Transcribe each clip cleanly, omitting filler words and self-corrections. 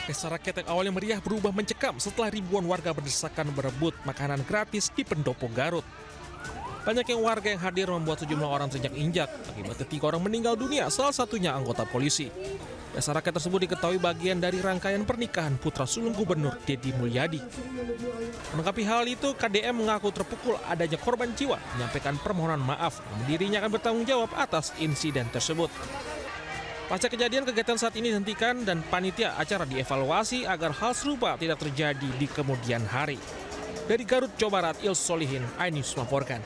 Pesta rakyat yang awalnya meriah berubah mencekam setelah ribuan warga berdesakan berebut makanan gratis di pendopo Garut. Banyak warga yang hadir membuat sejumlah orang injak. Akibatnya 3 orang meninggal dunia, salah satunya anggota polisi. Pesta rakyat tersebut diketahui bagian dari rangkaian pernikahan putra sulung Gubernur Deddy Mulyadi. Menanggapi hal itu, KDM mengaku terpukul adanya korban jiwa, menyampaikan permohonan maaf, namun dirinya akan bertanggung jawab atas insiden tersebut. Pasca kejadian, kegiatan saat ini dihentikan dan panitia acara dievaluasi agar hal serupa tidak terjadi di kemudian hari. Dari Garut, Jawa Barat, Ils Solihin, iNews melaporkan.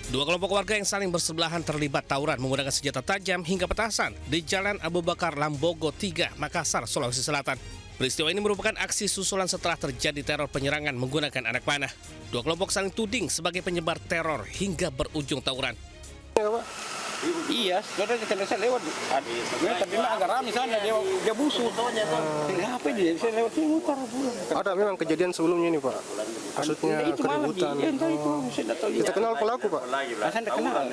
Dua kelompok warga yang saling bersebelahan terlibat tawuran menggunakan senjata tajam hingga petasan di Jalan Abu Bakar Lambogo 3, Makassar, Sulawesi Selatan. Peristiwa ini merupakan aksi susulan setelah terjadi teror penyerangan menggunakan anak panah. Dua kelompok saling tuding sebagai penyebar teror hingga berujung tawuran. Iya, sudah saya lewat. Tadi agak ramai sana, dia busuk. Apa dia? Saya lewat sini mutar. Ada memang kejadian sebelumnya ini, Pak. Maksudnya keributan. Kita kenal pelaku, Pak. Saya kenal.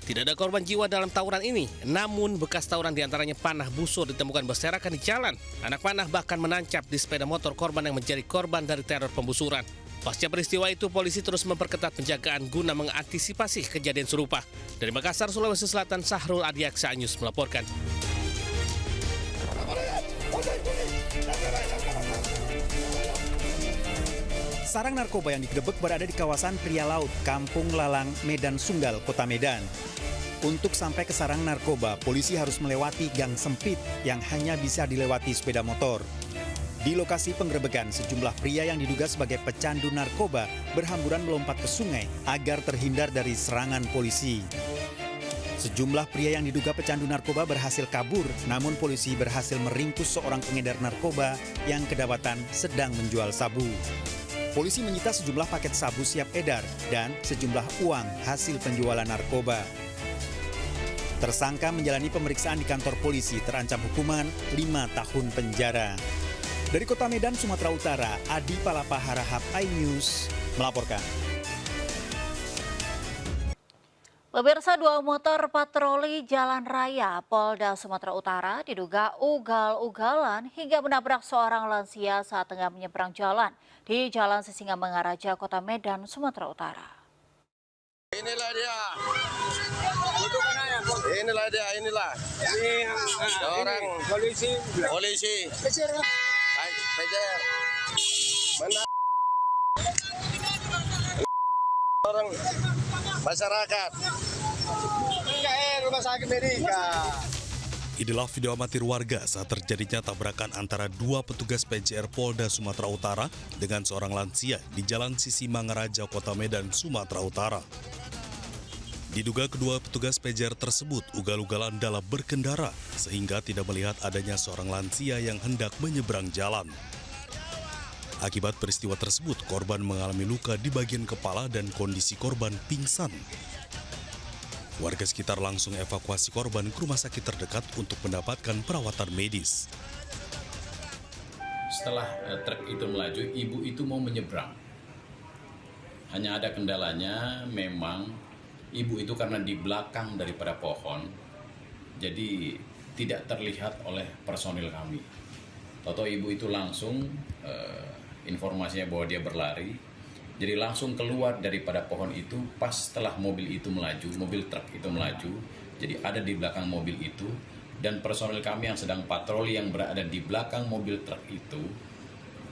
Tidak ada korban jiwa dalam tawuran ini, namun bekas tawuran diantaranya panah busur ditemukan berserakan di jalan. Anak panah bahkan menancap di sepeda motor korban yang menjadi korban dari teror pembusuran. Pasca peristiwa itu, polisi terus memperketat penjagaan guna mengantisipasi kejadian serupa. Dari Makassar, Sulawesi Selatan, Sahrul Adiaksa, iNews melaporkan. Sarang narkoba yang digerebek berada di kawasan Pria Laut, Kampung Lalang, Medan Sunggal, Kota Medan. Untuk sampai ke sarang narkoba, polisi harus melewati gang sempit yang hanya bisa dilewati sepeda motor. Di lokasi penggerebekan, sejumlah pria yang diduga sebagai pecandu narkoba berhamburan melompat ke sungai agar terhindar dari serangan polisi. Sejumlah pria yang diduga pecandu narkoba berhasil kabur, namun polisi berhasil meringkus seorang pengedar narkoba yang kedapatan sedang menjual sabu. Polisi menyita sejumlah paket sabu siap edar dan sejumlah uang hasil penjualan narkoba. Tersangka menjalani pemeriksaan di kantor polisi terancam hukuman 5 tahun penjara. Dari Kota Medan, Sumatera Utara, Adi Palapa Harahap, iNews melaporkan. Pemirsa, 2 motor patroli jalan raya Polda Sumatera Utara diduga ugal-ugalan hingga menabrak seorang lansia saat tengah menyeberang jalan di Jalan Sisingamangaraja, Kota Medan, Sumatera Utara. Inilah dia. Inilah. Ini seorang polisi. Pecer. Mana orang masyarakat. Rumah sakit Medika. Inilah video amatir warga saat terjadinya tabrakan antara 2 petugas PJR Polda Sumatera Utara dengan seorang lansia di Jalan Sisingamangaraja, Kota Medan, Sumatera Utara. Diduga kedua petugas PJR tersebut ugal-ugalan dalam berkendara sehingga tidak melihat adanya seorang lansia yang hendak menyeberang jalan. Akibat peristiwa tersebut, korban mengalami luka di bagian kepala dan kondisi korban pingsan. Warga sekitar langsung evakuasi korban ke rumah sakit terdekat untuk mendapatkan perawatan medis. Setelah truk itu melaju, ibu itu mau menyeberang. Hanya ada kendalanya, memang ibu itu karena di belakang daripada pohon, jadi tidak terlihat oleh personil kami. Toto ibu itu langsung informasinya bahwa dia berlari, jadi langsung keluar daripada pohon itu pas setelah mobil itu melaju, mobil truk itu melaju, jadi ada di belakang mobil itu, dan personil kami yang sedang patroli yang berada di belakang mobil truk itu,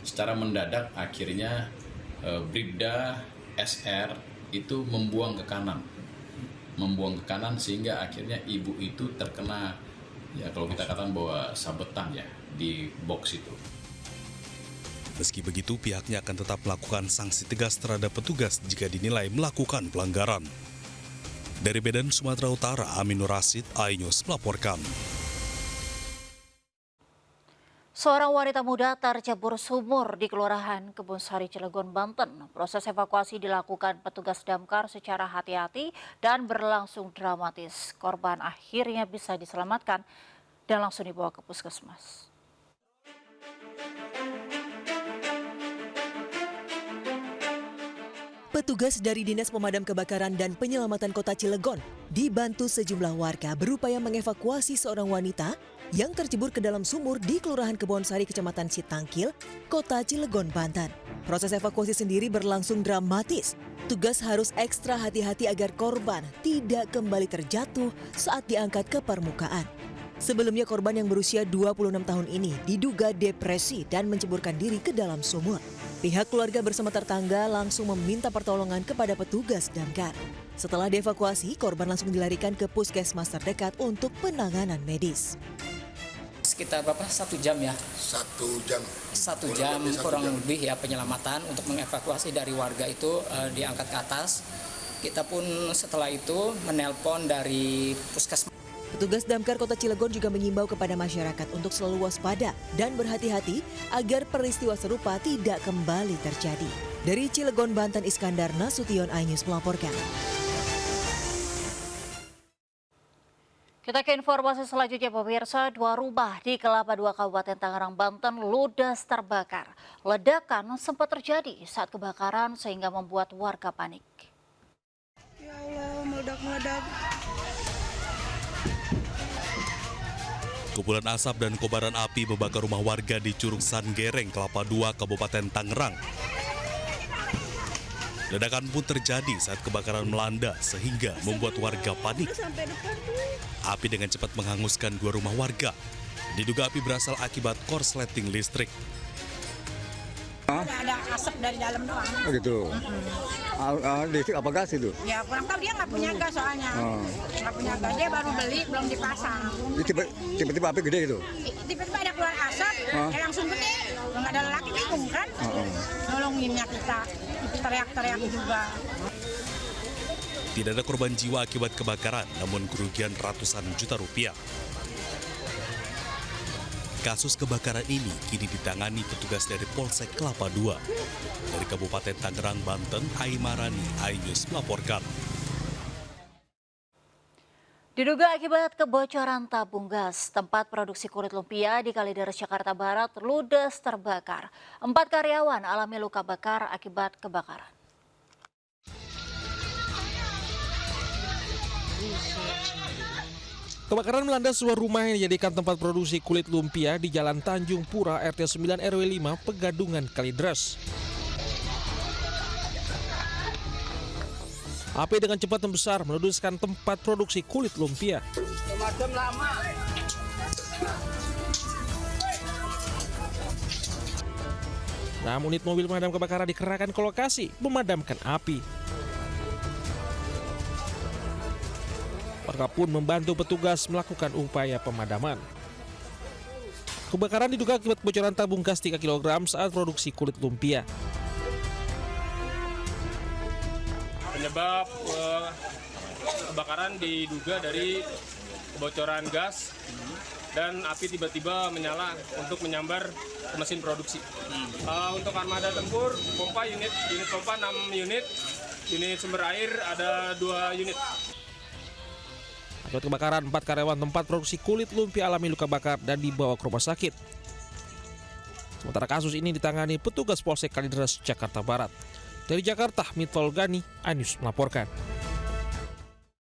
secara mendadak akhirnya Bribda SR itu membuang ke kanan sehingga akhirnya ibu itu terkena, ya kalau kita katakan bahwa sabetan ya di box itu. Meski begitu, pihaknya akan tetap melakukan sanksi tegas terhadap petugas jika dinilai melakukan pelanggaran. Dari Medan, Sumatera Utara, Aminur Rasid, iNews melaporkan. Seorang wanita muda tercebur sumur di Kelurahan Kebonsari, Cilegon, Banten. Proses evakuasi dilakukan petugas damkar secara hati-hati dan berlangsung dramatis. Korban akhirnya bisa diselamatkan dan langsung dibawa ke puskesmas. Petugas dari Dinas Pemadam Kebakaran dan Penyelamatan Kota Cilegon dibantu sejumlah warga berupaya mengevakuasi seorang wanita yang tercebur ke dalam sumur di Kelurahan Kebonsari, Kecamatan Citangkil, Kota Cilegon, Banten. Proses evakuasi sendiri berlangsung dramatis. Tugas harus ekstra hati-hati agar korban tidak kembali terjatuh saat diangkat ke permukaan. Sebelumnya korban yang berusia 26 tahun ini diduga depresi dan menceburkan diri ke dalam sumur. Pihak keluarga bersama tetangga langsung meminta pertolongan kepada petugas damkar. Setelah dievakuasi, korban langsung dilarikan ke puskesmas terdekat untuk penanganan medis. Sekitar berapa? 1 jam ya? 1 jam. 1 jam kurang lebih ya penyelamatan untuk mengevakuasi dari warga itu diangkat ke atas. Kita pun setelah itu menelpon dari puskesmas. Petugas damkar Kota Cilegon juga mengimbau kepada masyarakat untuk selalu waspada dan berhati-hati agar peristiwa serupa tidak kembali terjadi. Dari Cilegon, Banten, Iskandar Nasution, iNews melaporkan. Kita ke informasi selanjutnya pemirsa, 2 rumah di Kelapa II Kabupaten Tangerang, Banten ludes terbakar. Ledakan sempat terjadi saat kebakaran sehingga membuat warga panik. Ya Allah, meledak-meledak. Kepulan asap dan kobaran api membakar rumah warga di Curug Sanggereng, Kelapa II, Kabupaten Tangerang. Ledakan pun terjadi saat kebakaran melanda sehingga membuat warga panik. Api dengan cepat menghanguskan 2 rumah warga. Diduga api berasal akibat korsleting listrik. Ada asap dari dalam doang. Oh gitu. Listrik apa gas itu? Ya kurang tahu, dia nggak punya gas soalnya. Nggak punya gas, dia baru beli, belum dipasang. Tiba-tiba api gede itu? Tiba-tiba ada keluar asap, ya langsung gede. Nggak ada lelaki, bingung kan? Nolonginnya kita, teriak-teriak juga. Tidak ada korban jiwa akibat kebakaran, namun kerugian ratusan juta rupiah. Kasus kebakaran ini kini ditangani petugas dari Polsek Kelapa II. Dari Kabupaten Tangerang, Banten, Aimarani, iNews melaporkan. Diduga akibat kebocoran tabung gas, tempat produksi kulit lumpia di Kalideres, Jakarta Barat ludes terbakar. 4 karyawan alami luka bakar akibat kebakaran. Kebakaran melanda sebuah rumah yang dijadikan tempat produksi kulit lumpia di Jalan Tanjung Pura, RT 9 RW 5, Pegadungan, Kalideres. Api dengan cepat membesar meludeskan tempat produksi kulit lumpia. Namun unit mobil pemadam kebakaran dikerahkan ke lokasi memadamkan api. Warga pun membantu petugas melakukan upaya pemadaman. Kebakaran diduga akibat kebocoran tabung gas 3 kg saat produksi kulit lumpia. Penyebab kebakaran diduga dari kebocoran gas dan api tiba-tiba menyala untuk menyambar ke mesin produksi. Untuk armada tempur, pompa unit pompa 6 unit, unit sumber air ada 2 unit. Akibat kebakaran, 4 karyawan tempat produksi kulit lumpia alami luka bakar dan dibawa ke rumah sakit. Sementara kasus ini ditangani petugas Polsek Kalideres, Jakarta Barat. Dari Jakarta, Mitol Gani, iNews melaporkan.